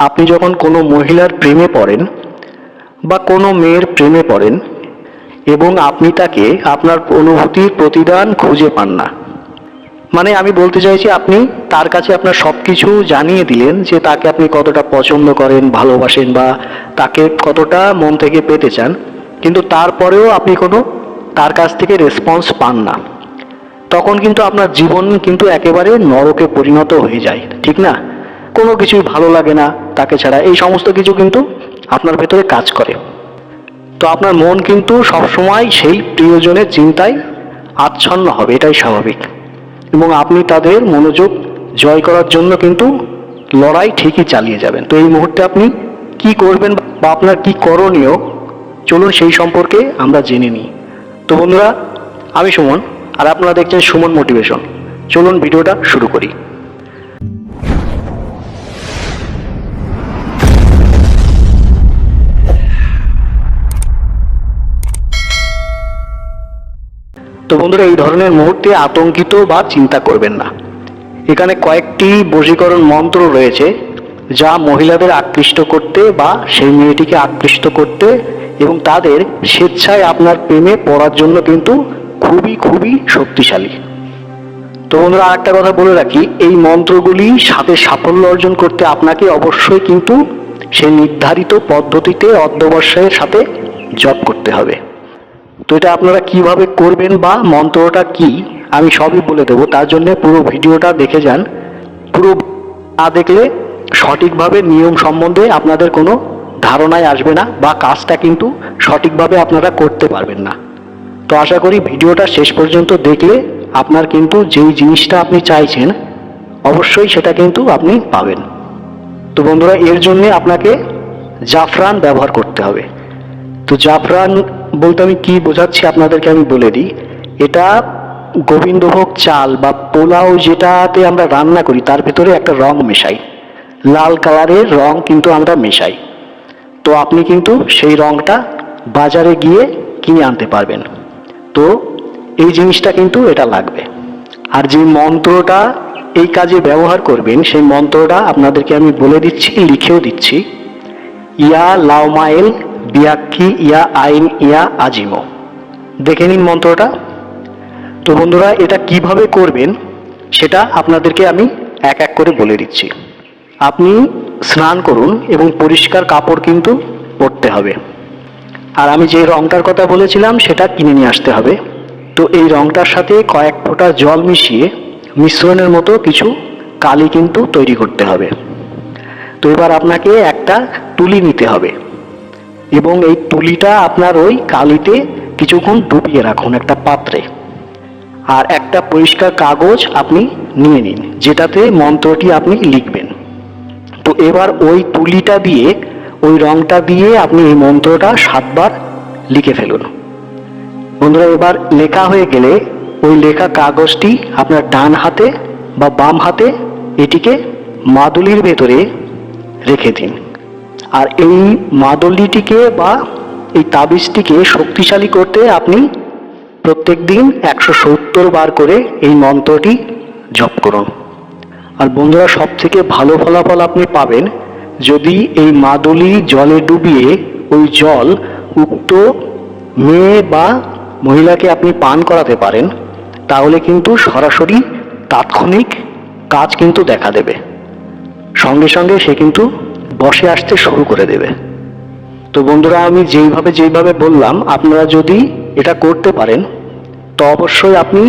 আপনি যখন কোনো মহিলার প্রেমে পড়েন বা কোনো মেয়ের প্রেমে পড়েন এবং আপনি তাকে আপনার অনুভূতির প্রতিদান খুঁজে পান না, মানে আমি বলতে চাইছি আপনি তার কাছে আপনার সব কিছু জানিয়ে দিলেন যে তাকে আপনি কতটা পছন্দ করেন, ভালোবাসেন বা তাকে কতটা মন থেকে পেতে চান, কিন্তু তারপরেও আপনি কোনো তার কাছ থেকে রেসপন্স পান না, তখন কিন্তু আপনার জীবন কিন্তু একেবারে নরকে পরিণত হয়ে যায়, ঠিক না? কোনো কিছুই ভালো লাগে না তাকে ছাড়া, এই সমস্ত কিছু কিন্তু আপনার ভেতরে কাজ করে। তো আপনার মন কিন্তু সবসময় সেই প্রিয়জনের চিন্তায় আচ্ছন্ন হবে, এটাই স্বাভাবিক। এবং আপনি তাদের মনোযোগ জয় করার জন্য কিন্তু লড়াই ঠিকই চালিয়ে যাবেন। তো এই মুহূর্তে আপনি কি করবেন বা আপনার কি করণীয়, চলুন সেই সম্পর্কে আমরা জেনে নিই। তো বন্ধুরা, আমি সুমন আর আপনারা দেখছেন সুমন মোটিভেশন। চলুন ভিডিওটা শুরু করি। তো বন্ধুরা, এই ধরনের মুহূর্তে আতঙ্কিত বা চিন্তা করবেন না। এখানে কয়েকটি বশীকরণ মন্ত্র রয়েছে যা মহিলাদের আকৃষ্ট করতে বা সেই মেয়েটিকে আকৃষ্ট করতে এবং তাদের স্বেচ্ছায় আপনার প্রেমে পড়ার জন্য কিন্তু খুবই খুবই শক্তিশালী। তো বন্ধুরা, আরেকটা কথা বলে রাখি, এই মন্ত্রগুলি সাথে সাফল্য অর্জন করতে আপনাকে অবশ্যই কিন্তু সেই নির্ধারিত পদ্ধতিতে অধ্যবসায়ের সাথে জপ করতে হবে। তো এটা আপনারা কিভাবে করবেন বা মন্ত্রটা কি আমি সবই বলে দেবো, তার জন্য পুরো ভিডিওটা দেখে যান। পুরো না দেখলে সঠিকভাবে নিয়ম সম্বন্ধে আপনাদের কোনো ধারণাই আসবে না বা কাজটা কিন্তু সঠিকভাবে আপনারা করতে পারবেন না। তো আশা করি ভিডিওটা শেষ পর্যন্ত দেখলে আপনার কিন্তু যেই জিনিসটা আপনি চাইছেন অবশ্যই সেটা কিন্তু আপনি পাবেন। তো বন্ধুরা, এর জন্য আপনাকে জাফরান ব্যবহার করতে হবে। তো জাফরান বলতে আমি কি বোঝাচ্ছি আপনাদেরকে আমি বলে দিই। এটা গোবিন্দভোগ চাল বা পোলাও যেটাতে আমরা রান্না করি তার ভিতরে একটা রং মেশাই, লাল কালারের রং কিন্তু আমরা মেশাই। তো আপনি কিন্তু সেই রংটা বাজারে গিয়ে কিনে আনতে পারবেন। তো এই জিনিসটা কিন্তু এটা লাগবে। আর যে মন্ত্রটা এই কাজে ব্যবহার করবেন সেই মন্ত্রটা আপনাদেরকে আমি বলে দিচ্ছি, লিখেও দিচ্ছি। ইয়া লাউমাইল বিয়াক্কি ইয়া আইন ইয়া আজিমো। দেখে নিন মন্ত্রটা। তো বন্ধুরা, এটা কিভাবে করবেন সেটা আপনাদেরকে আমি এক এক করে বলে দিচ্ছি। আপনি স্নান করুন এবং পরিষ্কার কাপড় কিন্তু পরতে হবে। আর আমি যে রংটার কথা বলেছিলাম সেটা কিনে নিয়ে আসতে হবে। তো এই রংটার সাথে কয়েক ফোঁটা জল মিশিয়ে মিশ্রণের মতো কিছু কালি কিন্তু তৈরি করতে হবে। তো এবার আপনাকে একটা তুলি নিতে হবে এবং এই তুলিটা আপনার ওই কালিতে কিছুক্ষণ ডুবিয়ে রাখুন একটা পাত্রে। আর একটা পরিষ্কার কাগজ আপনি নিয়ে নিন যেটাতে মন্ত্রটি আপনি লিখবেন। তো এবার ওই তুলিটা দিয়ে, ওই রংটা দিয়ে আপনি এই মন্ত্রটা 7 বার লিখে ফেলুন। বন্ধুরা, এবার লেখা হয়ে গেলে ওই লেখা কাগজটি আপনার ডান হাতে বা বাম হাতে এটিকে মাদুলির ভেতরে রেখে দিন। আর এই মাদুলিটিকে বা এই তাবিজটিকে শক্তিশালী করতে আপনি প্রত্যেক দিন 170 বার করে এই মন্ত্রটি জপ করুন। আর বন্ধুরা, সব থেকে ভালো ফলাফল আপনি পাবেন যদি এই মাদুলি জলে ডুবিয়ে ওই জল উক্ত মেয়ে বা মহিলাকে আপনি পান করাতে পারেন, তাহলে কিন্তু সরাসরি তাৎক্ষণিক কাজ কিন্তু দেখা দেবে, সঙ্গে সঙ্গে সে কিন্তু বসে আসতে শুরু করে দেবে। তো বন্ধুরা, আমি যেইভাবে বললাম আপনারা যদি এটা করতে পারেন তো অবশ্যই আপনি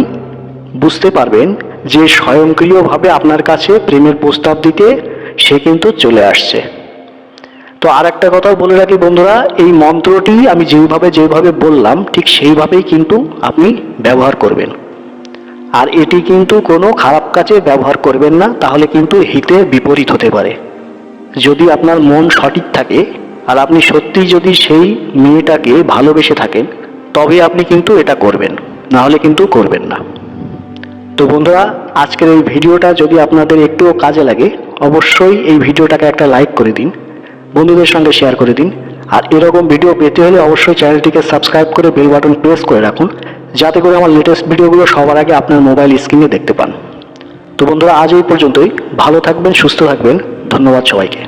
বুঝতে পারবেন যে স্বয়ংক্রিয়ভাবে আপনার কাছে প্রেমের প্রস্তাব দিতে সে কিন্তু চলে আসছে। তো আর একটা কথা বলে রাখি বন্ধুরা, এই মন্ত্রটি আমি যেভাবে বললাম ঠিক সেইভাবেই কিন্তু আপনি ব্যবহার করবেন। আর এটি কিন্তু কোনো খারাপ কাজে ব্যবহার করবেন না, তাহলে কিন্তু হিতে বিপরীত হতে পারে। যদি আপনার মন সঠিক থাকে আর আপনি সত্যিই যদি সেই মেয়েটাকে ভালোবেসে থাকেন তবে আপনি কিন্তু এটা করবেন, না হলে কিন্তু করবেন না। তো বন্ধুরা, আজকের এই ভিডিওটা যদি আপনাদের একটুও কাজে লাগে অবশ্যই এই ভিডিওটাকে একটা লাইক করে দিন, বন্ধুদের সঙ্গে শেয়ার করে দিন। আর এরকম ভিডিও পেতে হলে অবশ্যই চ্যানেলটিকে সাবস্ক্রাইব করে বেল বাটন প্রেস করে রাখুন, যাতে করে আমার লেটেস্ট ভিডিওগুলো সবার আগে আপনার মোবাইল স্ক্রিনে দেখতে পান। তো বন্ধুরা, আজ এই পর্যন্তই। ভালো থাকবেন, সুস্থ থাকবেন। ধন্যবাদ সবাইকে।